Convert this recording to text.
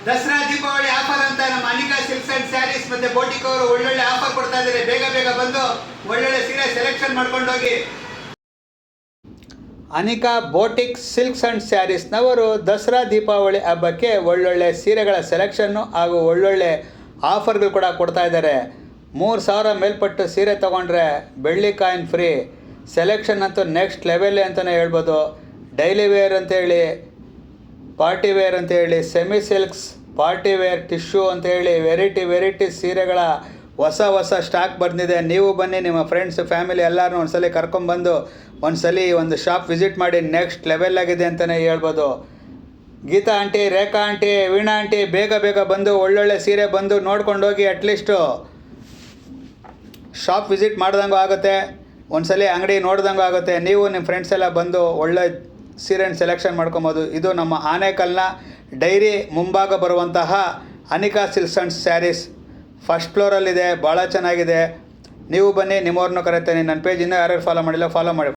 Dasara Deepavali offer ಅಂತ ನಮ್ಮ Anika silks and saris ಮತ್ತೆ ಬೋಟಿಕ್ ಅವರು ಒಳ್ಳೊಳ್ಳೆ ಆಫರ್ ಕೊಡ್ತಾ ಇದ್ದಾರೆ. ಬೇಗ ಬೇಗ ಬಂದು ಒಳ್ಳೊಳ್ಳೆ ಸೀರೆ ಸೆಲೆಕ್ಷನ್ ಮಾಡ್ಕೊಂಡು ಹೋಗಿ. ಅನಿಕಾ ಬೋಟಿಕ್ ಸಿಲ್ಕ್ಸ್ ಅಂಡ್ ಸ್ಯಾರೀಸ್ನವರು ದಸರಾ ದೀಪಾವಳಿ ಹಬ್ಬಕ್ಕೆ ಒಳ್ಳೊಳ್ಳೆ ಸೀರೆಗಳ ಸೆಲೆಕ್ಷನ್ನು ಹಾಗೂ ಒಳ್ಳೊಳ್ಳೆ ಆಫರ್ಗಳು ಕೂಡ ಕೊಡ್ತಾ ಇದ್ದಾರೆ. 3,000 ಮೇಲ್ಪಟ್ಟು ಸೀರೆ ತೊಗೊಂಡ್ರೆ ಬೆಳ್ಳಿ ಕಾಯಿನ್ ಫ್ರೀ. ಸೆಲೆಕ್ಷನ್ ಅಂತೂ ನೆಕ್ಸ್ಟ್ ಲೆವೆಲ್ಲೇ ಅಂತಲೇ ಹೇಳ್ಬೋದು. ಡೈಲಿ ವೇರ್ ಅಂತೇಳಿ, ಪಾರ್ಟಿ ವೇರ್ ಅಂತೇಳಿ, semi silks, party wear, tissue ಅಂತೇಳಿ ವೆರೈಟಿ ಸೀರೆಗಳ ಹೊಸ ಸ್ಟಾಕ್ ಬಂದಿದೆ. ನೀವು ಬನ್ನಿ, ನಿಮ್ಮ ಫ್ರೆಂಡ್ಸ್ ಫ್ಯಾಮಿಲಿ ಎಲ್ಲರೂ ಒಂದ್ಸಲಿ ಕರ್ಕೊಂಬಂದು ಒಂದು ಶಾಪ್ ವಿಸಿಟ್ ಮಾಡಿ. ನೆಕ್ಸ್ಟ್ ಲೆವೆಲ್ ಆಗಿದೆ ಅಂತಲೇ ಹೇಳ್ಬೋದು. ಗೀತಾ ಆಂಟಿ, ರೇಖಾ ಆಂಟಿ, ವೀಣಾ ಆಂಟಿ, ಬೇಗ ಬಂದು ಒಳ್ಳೊಳ್ಳೆ ಸೀರೆ ಬಂದು ನೋಡ್ಕೊಂಡು ಹೋಗಿ. ಅಟ್ಲೀಸ್ಟು ಶಾಪ್ ವಿಸಿಟ್ ಮಾಡ್ದಂಗೂ ಆಗುತ್ತೆ, ಒಂದ್ಸಲಿ ಅಂಗಡಿ ನೋಡ್ದಂಗೂ ಆಗುತ್ತೆ. ನೀವು ನಿಮ್ಮ ಫ್ರೆಂಡ್ಸ್ ಎಲ್ಲ ಬಂದು ಒಳ್ಳೆ ಸೀರೆನ ಸೆಲೆಕ್ಷನ್ ಮಾಡ್ಕೊಬೋದು. ಇದು ನಮ್ಮ ಆನೇಕಲ್ನ ಡೈರಿ ಮುಂಭಾಗ ಬರುವಂತಹ Anika silks and sarees first ಫ್ಲೋರಲ್ಲಿದೆ. ಭಾಳ ಚೆನ್ನಾಗಿದೆ. ನೀವು ಬನ್ನಿ, ನಿಮ್ಮವ್ರನ್ನೂ ಕರೀತೇನೆ. ನನ್ನ ಪೇಜ್ ಇನ್ನೂ ಯಾರ್ಯಾರು ಫಾಲೋ ಮಾಡಿಲ್ಲ ಫಾಲೋ ಮಾಡಿ.